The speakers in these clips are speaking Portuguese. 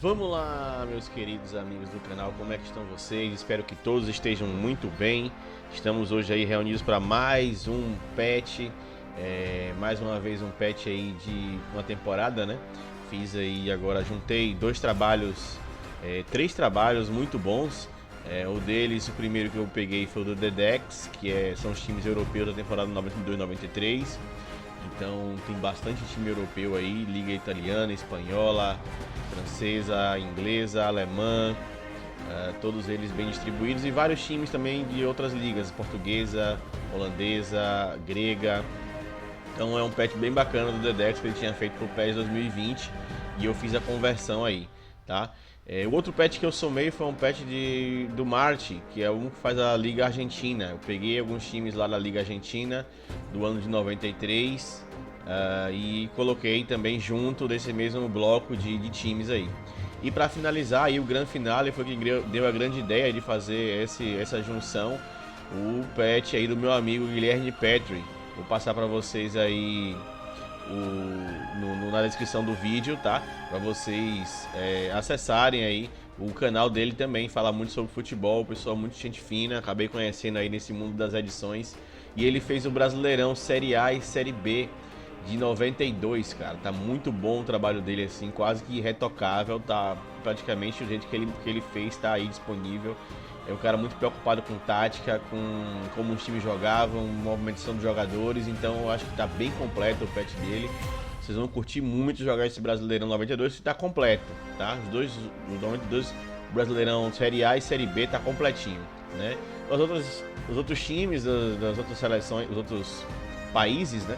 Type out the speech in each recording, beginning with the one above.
Vamos lá, meus queridos amigos do canal, como é que estão vocês? Espero que todos estejam muito bem. Estamos hoje aí reunidos para mais um patch, mais uma vez um patch aí de uma temporada, né? Fiz aí agora, juntei três trabalhos muito bons. O primeiro que eu peguei foi o do Dedex, são os times europeus da temporada 92-93. Então tem bastante time europeu aí, liga italiana, espanhola, francesa, inglesa, alemã, todos eles bem distribuídos, e vários times também de outras ligas, portuguesa, holandesa, grega. Então é um patch bem bacana do Dedex que ele tinha feito pro PES 2020 e eu fiz a conversão aí, tá? O outro patch que eu somei foi um patch do Marte, que é um que faz a Liga Argentina. Eu peguei alguns times lá da Liga Argentina do ano de 93 e coloquei também junto desse mesmo bloco de times aí. E para finalizar aí o grande finale foi que deu a grande ideia de fazer essa junção, o patch aí do meu amigo Guilherme Petri. Vou passar para vocês aí na descrição do vídeo, tá? Para vocês acessarem aí o canal dele também. Fala muito sobre futebol, pessoal muito gente fina. Acabei conhecendo aí nesse mundo das edições. E ele fez o Brasileirão Série A e Série B de 92, cara. Tá muito bom o trabalho dele, assim, quase que irretocável. Tá praticamente o jeito que ele fez, tá aí disponível. É um cara muito preocupado com tática, com como os times jogavam, movimentação dos jogadores. Então eu acho que tá bem completo o patch dele. Vocês vão curtir muito jogar esse Brasileirão 92, que tá completo, tá? Os 92 Brasileirão Série A e Série B tá completinho, né? Os outros times das outras seleções, os outros países, né?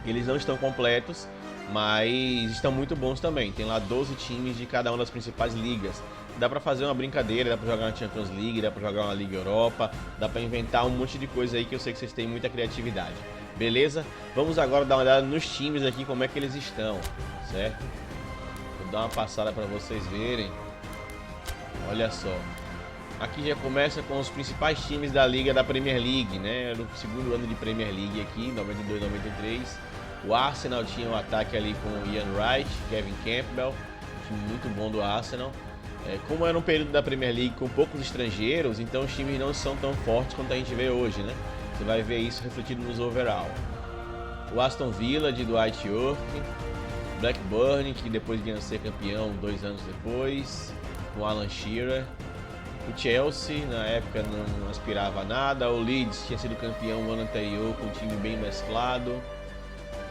Eles não estão completos, mas estão muito bons também. Tem lá 12 times de cada uma das principais ligas. Dá pra fazer uma brincadeira, dá pra jogar na Champions League, dá pra jogar uma Liga Europa, dá pra inventar um monte de coisa aí que eu sei que vocês têm muita criatividade. Beleza? Vamos agora dar uma olhada nos times aqui, como é que eles estão, certo? Vou dar uma passada pra vocês verem. Olha só. Aqui já começa com os principais times da Liga da Premier League, né? No segundo ano de Premier League aqui, 92-93. O Arsenal tinha um ataque ali com o Ian Wright, Kevin Campbell, um time muito bom do Arsenal. Como era um período da Premier League com poucos estrangeiros, então os times não são tão fortes quanto a gente vê hoje, né? Você vai ver isso refletido nos overall. O Aston Villa de Dwight York, Blackburn, que depois vinha a ser campeão 2 anos depois, com Alan Shearer. O Chelsea, na época, não aspirava a nada. O Leeds tinha sido campeão o ano anterior com um time bem mesclado.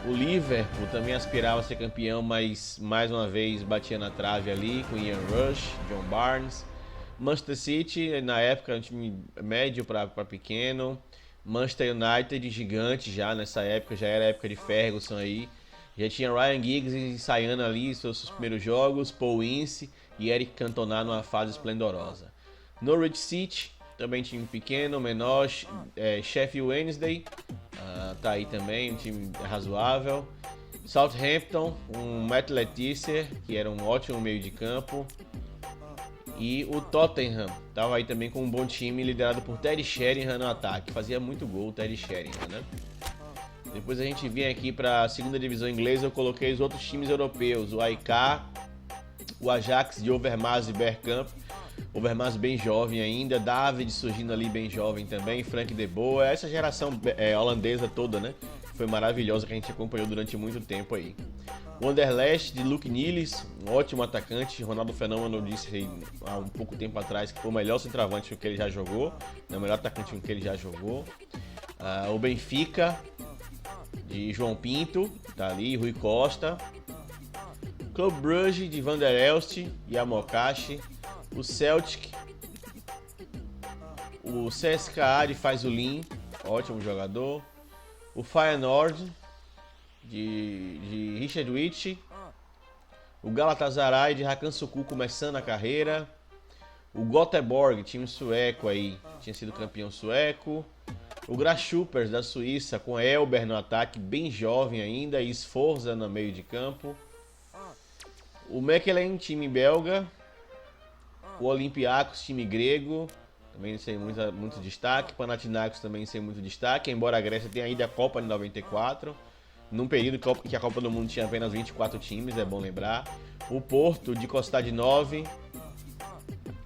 O Liverpool também aspirava a ser campeão, mas mais uma vez batia na trave ali com Ian Rush, John Barnes. Manchester City, na época, um time médio para pequeno. Manchester United, gigante já nessa época, já era a época de Ferguson aí. Já tinha Ryan Giggs ensaiando ali seus primeiros jogos, Paul Ince e Eric Cantona numa fase esplendorosa. Norwich City, também time pequeno, menor. Sheffield Wednesday, tá aí também, um time razoável. Southampton, um Matt Letizia, que era um ótimo meio de campo. E o Tottenham, tava aí também com um bom time, liderado por Terry Sheringham no ataque. Fazia muito gol o Terry Sheringham, né? Depois a gente vem aqui para a segunda divisão inglesa, eu coloquei os outros times europeus. O AEK, o Ajax de Overmars e Bergkamp. Overmars bem jovem ainda, David surgindo ali bem jovem também, Frank de Boer, essa geração holandesa toda, né? Foi maravilhosa, que a gente acompanhou durante muito tempo aí. O Anderlecht de Luke Niels, um ótimo atacante. Ronaldo Fenômeno disse há um pouco tempo atrás que foi o melhor centroavante que ele já jogou, né? O melhor atacante que ele já jogou. O Benfica de João Pinto, tá ali, Rui Costa. Club Brugge de Van der Elst e Amokachi. O Celtic, o CSKA de Faisulin, ótimo jogador. O Feyenoord de Richard Witch. O Galatasaray de Hakan Suku começando a carreira. O Göteborg, time sueco aí, tinha sido campeão sueco. O Grasshoppers da Suíça com Elber no ataque, bem jovem ainda, e Sforza no meio de campo. O Mechelen, time belga. O Olympiacos, time grego, também sem muito destaque. Panathinaikos também sem muito destaque, embora a Grécia tenha ido à Copa de 94. num período que a Copa do Mundo tinha apenas 24 times, é bom lembrar. O Porto de Kostadinov,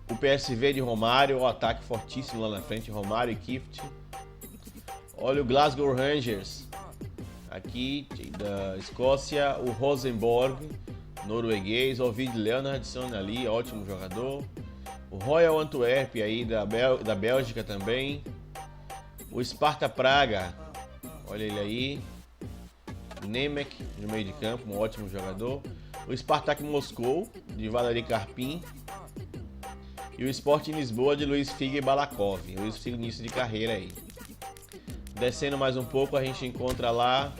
o PSV de Romário, o ataque fortíssimo lá na frente, Romário e Kift. Olha o Glasgow Rangers, aqui da Escócia, o Rosenborg, norueguês, o Ovid Leonardson ali, ótimo jogador. O Royal Antwerp aí da Bélgica também. O Sparta Praga, olha ele aí. Nemec no meio de campo, um ótimo jogador. O Spartak Moscou, de Valery Karpin. E o Sporting Lisboa, de Luiz Figo e Balakov. Luiz Figo início de carreira aí. Descendo mais um pouco, a gente encontra lá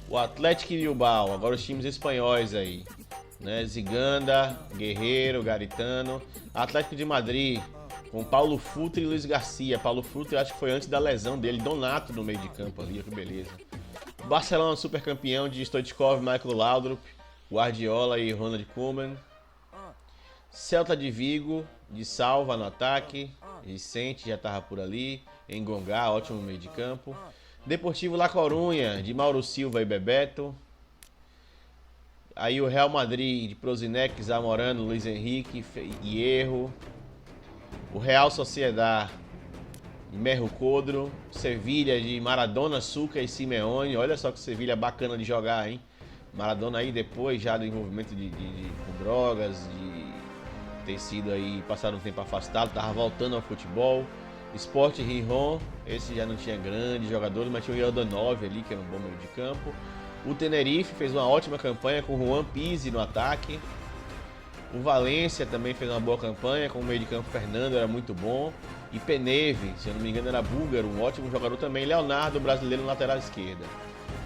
o Athletic Bilbao. Agora os times espanhóis aí, né? Ziganda, Guerreiro, Garitano. Atlético de Madrid, com Paulo Futre e Luiz Garcia. Paulo Futre acho que foi antes da lesão dele. Donato no meio de campo ali, que beleza. Barcelona super campeão de Stoichkov, Michael Laudrup, Guardiola e Ronald Koeman. Celta de Vigo, de Salva no ataque. Vicente já estava por ali. Engonga, ótimo meio de campo. Deportivo La Corunha, de Mauro Silva e Bebeto. Aí o Real Madrid, de Prozinec, Zamorano, Luiz Henrique, Hierro. O Real Sociedad, de Merro Codro. Sevilha, de Maradona, Suca e Simeone. Olha só que Sevilha bacana de jogar, hein? Maradona aí depois já do envolvimento com drogas, de ter sido aí, passado um tempo afastado, tava voltando ao futebol. Sport Rijon, esse já não tinha grandes jogadores, mas tinha o Yordanov ali, que era um bom meio de campo. O Tenerife fez uma ótima campanha com o Juan Pizzi no ataque. O Valência também fez uma boa campanha com o meio de campo. Fernando era muito bom. E Peneve, se eu não me engano era búlgaro, um ótimo jogador também. Leonardo, brasileiro, no lateral esquerda.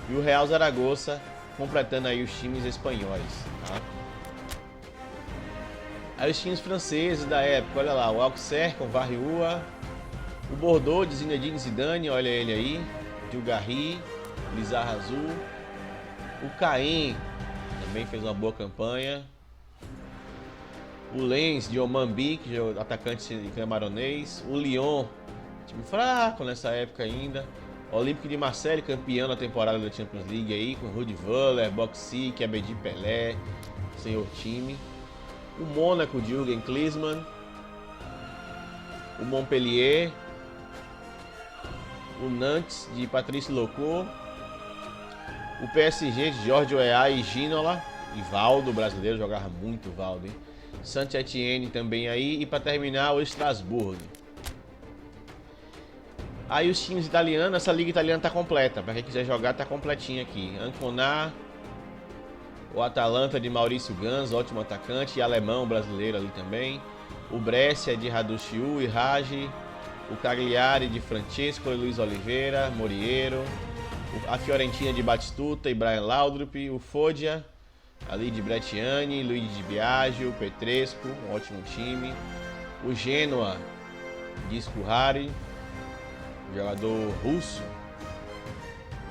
E o Real Zaragoza completando aí os times espanhóis, tá? Aí os times franceses da época, olha lá, o Auxerre com Varriua, o Bordeaux de Zinedine Zidane, olha ele aí, Diogarry, Lizarra Azul, o Caen também fez uma boa campanha, o Lens de Omambi, que é o atacante camaronês, o Lyon, time fraco nessa época ainda, o Olympique de Marseille, campeão da temporada da Champions League aí, com Rudi Völler, Boxy, Abedi Pelé, senhor time. O Mônaco de Jürgen Klinsmann, o Montpellier, o Nantes de Patrice Locot, o PSG de Jorge Weah e Ginola, e Valdo, brasileiro, jogava muito Valdo, hein? Saint-Étienne também aí, e para terminar o Strasbourg. Aí os times italianos, essa liga italiana tá completa, para quem quiser jogar tá completinha aqui. Ancona, o Atalanta de Maurício Gans, ótimo atacante, e alemão brasileiro ali também. O Brescia de Raduciu e Ragi. O Cagliari de Francesco e Luiz Oliveira, Moriero. A Fiorentina de Batistuta e Brian Laudrup. O Foggia ali de Brettiani, Luigi Di Biagio, Petrescu, um ótimo time. O Genoa de Scuhari, jogador russo,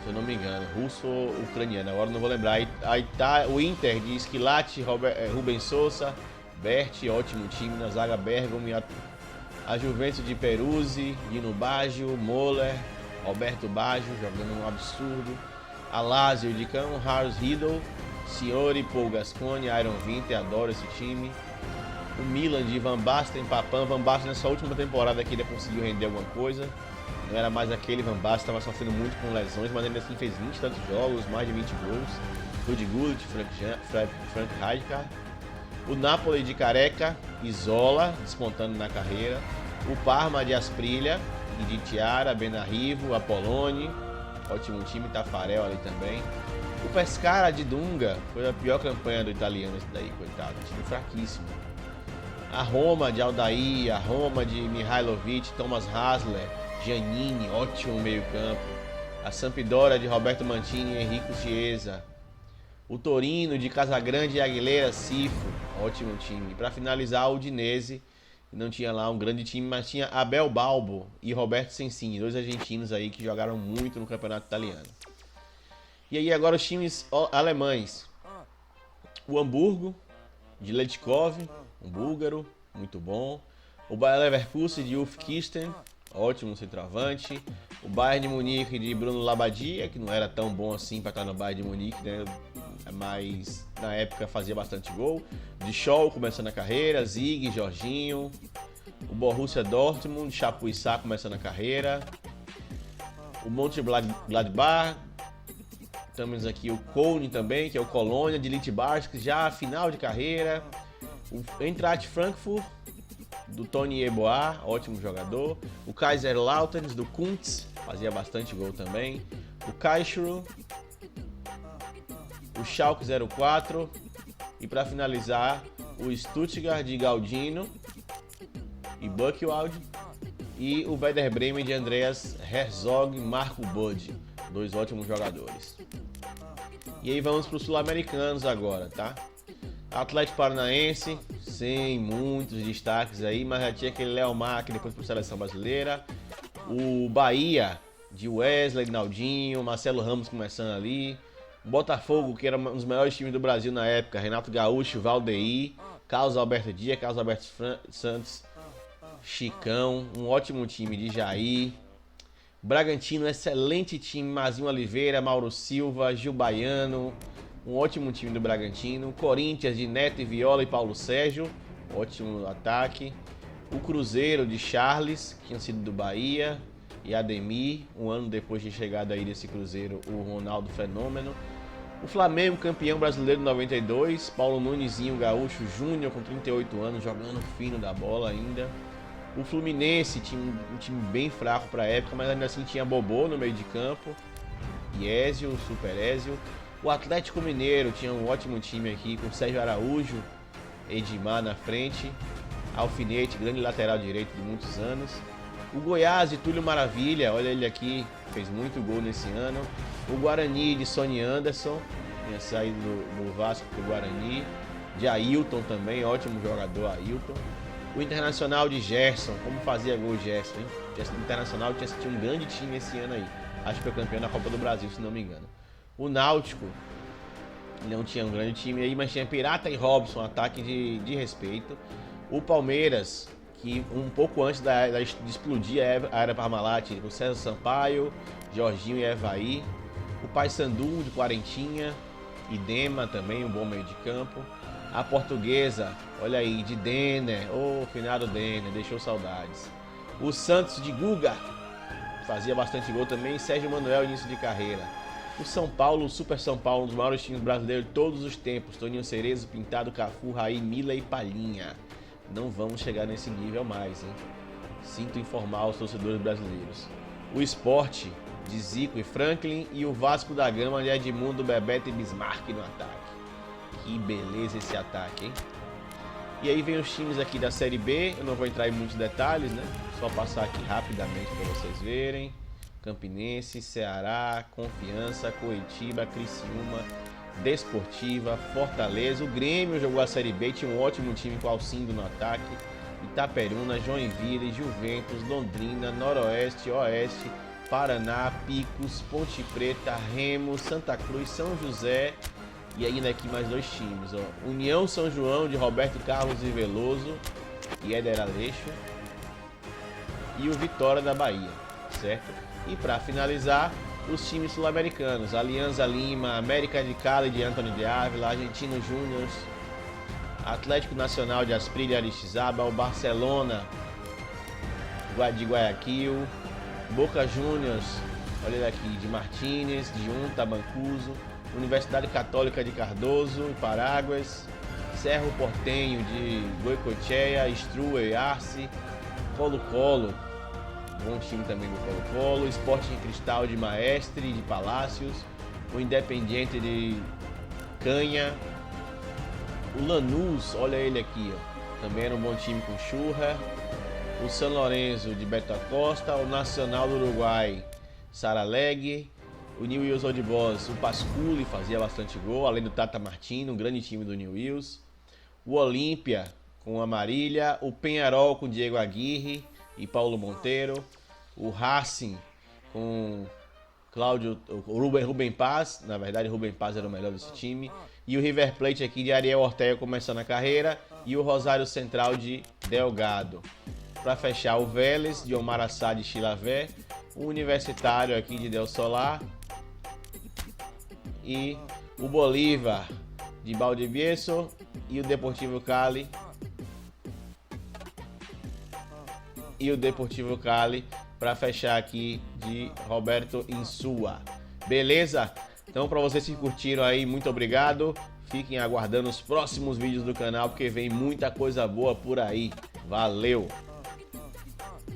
se eu não me engano, russo-ucraniano, agora não vou lembrar. Aí tá o Inter de Schillaci, Rubens Sousa, Berti, ótimo time na zaga, Bergamo, a Juventus de Peruzzi, Dino Baggio, Moller, Roberto Baggio, jogando um absurdo. A Lazio de Cão, Harris Riddle, Signori, Paul Gascoigne, Iron Winter, adoro esse time. O Milan de Van Basten, Papan. Van Basten nessa última temporada aqui ainda conseguiu render alguma coisa. Não era mais aquele Van Basten, estava sofrendo muito com lesões, mas ainda assim fez 20 e tantos jogos, mais de 20 gols. Rudi Gullit, Frank Rijkaard. O Napoli de Careca, Isola, despontando na carreira. O Parma de Asprilha e de Tiara, Benarrivo, Apollone. Ótimo time, Tafarel ali também. O Pescara de Dunga, foi a pior campanha do italiano esse daí, coitado. Time fraquíssimo. A Roma de Aldair, a Roma de Mihailovic, Thomas Hasler, Giannini, ótimo meio campo. A Sampdoria de Roberto Mantini e Enrico Chiesa. O Torino de Casagrande e Aguilera, Cifo, ótimo time. Para finalizar, o Udinese, não tinha lá um grande time, mas tinha Abel Balbo e Roberto Sensini, dois argentinos aí que jogaram muito no campeonato italiano. E aí agora os times alemães. O Hamburgo, de Letkov, um búlgaro, muito bom. O Bayer Leverkusen, de Ulf Kirsten, ótimo centroavante. O Bayern de Munique de Bruno Labbadia, que não era tão bom assim para estar no Bayern de Munique, né? Mas na época fazia bastante gol. De Scholl começando a carreira, Zig, Jorginho. O Borussia Dortmund, Chapuisat começando a carreira. O Mönchengladbach. Temos aqui o Köln também, que é o Colônia de Littbarsk, já final de carreira. O Eintracht Frankfurt, do Tony Yeboah, ótimo jogador. O Kaiserslautern, do Kuntz, fazia bastante gol também. O Karlsruhe. O Schalke 04. E para finalizar, o Stuttgart de Galdino e Buchwald. E o Werder Bremen de Andreas Herzog e Marco Bode. Dois ótimos jogadores. E aí vamos para os sul-americanos agora, tá? Atlético Paranaense, sem muitos destaques aí, mas já tinha aquele Léo Mar, que depois para a seleção brasileira. O Bahia, de Wesley, Naldinho, Marcelo Ramos começando ali. O Botafogo, que era um dos melhores times do Brasil na época, Renato Gaúcho, Valdeir, Carlos Alberto Dias, Carlos Alberto Santos, Chicão, um ótimo time de Jair. Bragantino, excelente time, Mazinho Oliveira, Mauro Silva, Gil Baiano, um ótimo time do Bragantino. Corinthians de Neto e Viola e Paulo Sérgio, ótimo ataque. O Cruzeiro de Charles, que tinha sido do Bahia, e Ademir, um ano depois de chegada aí desse Cruzeiro, o Ronaldo Fenômeno. O Flamengo, campeão brasileiro de 92, Paulo Nunezinho Gaúcho Júnior, com 38 anos, jogando fino da bola ainda. O Fluminense tinha um time bem fraco para a época, mas ainda assim tinha Bobô no meio de campo, Iésio, Super Ézio. O Atlético Mineiro tinha um ótimo time aqui, com Sérgio Araújo, Edmar na frente, Alfinete, grande lateral direito de muitos anos. O Goiás de Túlio Maravilha, olha ele aqui, fez muito gol nesse ano. O Guarani de Sonny Anderson, tinha saído do Vasco pro Guarani. De Ailton também, ótimo jogador Ailton. O Internacional de Gerson, como fazia gol Gerson, hein? O Internacional tinha um grande time esse ano aí. Acho que foi campeão da Copa do Brasil, se não me engano. O Náutico não tinha um grande time aí, mas tinha Pirata e Robson, ataque de respeito. O Palmeiras, que um pouco antes de explodir a era Parmalat, com César Sampaio, Jorginho e Evaí. O Paysandu de Quarentinha, Idema também, um bom meio de campo. A Portuguesa, olha aí, de Denner, finado Denner, deixou saudades. O Santos de Guga, fazia bastante gol também, Sérgio Manuel, início de carreira. O São Paulo, o Super São Paulo, um dos maiores times brasileiros de todos os tempos, Toninho Cerezo, Pintado, Cafu, Raí, Mila e Palhinha. Não vamos chegar nesse nível mais, hein? Sinto informar os torcedores brasileiros. O Sport, de Zico e Franklin, e o Vasco da Gama, de Edmundo, Bebeto e Bismarck no ataque. Que beleza esse ataque, hein? E aí vem os times aqui da Série B, eu não vou entrar em muitos detalhes, né? Só passar aqui rapidamente para vocês verem. Campinense, Ceará, Confiança, Coritiba, Criciúma, Desportiva, Fortaleza. O Grêmio jogou a Série B, tinha um ótimo time com Alcindo no ataque. Itaperuna, Joinville, Juventus, Londrina, Noroeste, Oeste, Paraná, Picos, Ponte Preta, Remo, Santa Cruz, São José. E ainda aqui mais dois times, ó. União São João, de Roberto Carlos e Veloso e Éder Aleixo. E o Vitória da Bahia, certo? E para finalizar, os times sul-americanos. Alianza Lima, América de Cali, de Antônio de Ávila, Argentino Júnior, Atlético Nacional de Asprilla e Aristizábal, Barcelona de Guayaquil, Boca Juniors, olha ele aqui, de Martínez, de Junta, Mancuso, Universidade Católica de Cardoso e Paráguas, Cerro Portenho de Goicoechea, Strua e Arce, Colo-Colo, bom time também do Colo-Colo, Sporting Cristal de Maestre, de Palácios, o Independiente de Canha, o Lanús, olha ele aqui, ó, também era um bom time com Churra, o São Lourenço de Beto Acosta, o Nacional do Uruguai, Saraleg, o Newell's Old Boys, o Pasculi fazia bastante gol, além do Tata Martino, um grande time do Newell's, o Olímpia com a Marília, o Penharol com Diego Aguirre e Paulo Monteiro, o Racing com Rubem Paz, na verdade Rubem Paz era o melhor desse time, e o River Plate aqui de Ariel Ortega começando a carreira, e o Rosário Central de Delgado. para fechar o Vélez de Omar Assad de Chilavé, o Universitário aqui de Del Solar e o Bolívar de Valdivieso e o Deportivo Cali para fechar aqui de Roberto Insua. Beleza? Então, para vocês que curtiram aí, muito obrigado. Fiquem aguardando os próximos vídeos do canal, porque vem muita coisa boa por aí. Valeu!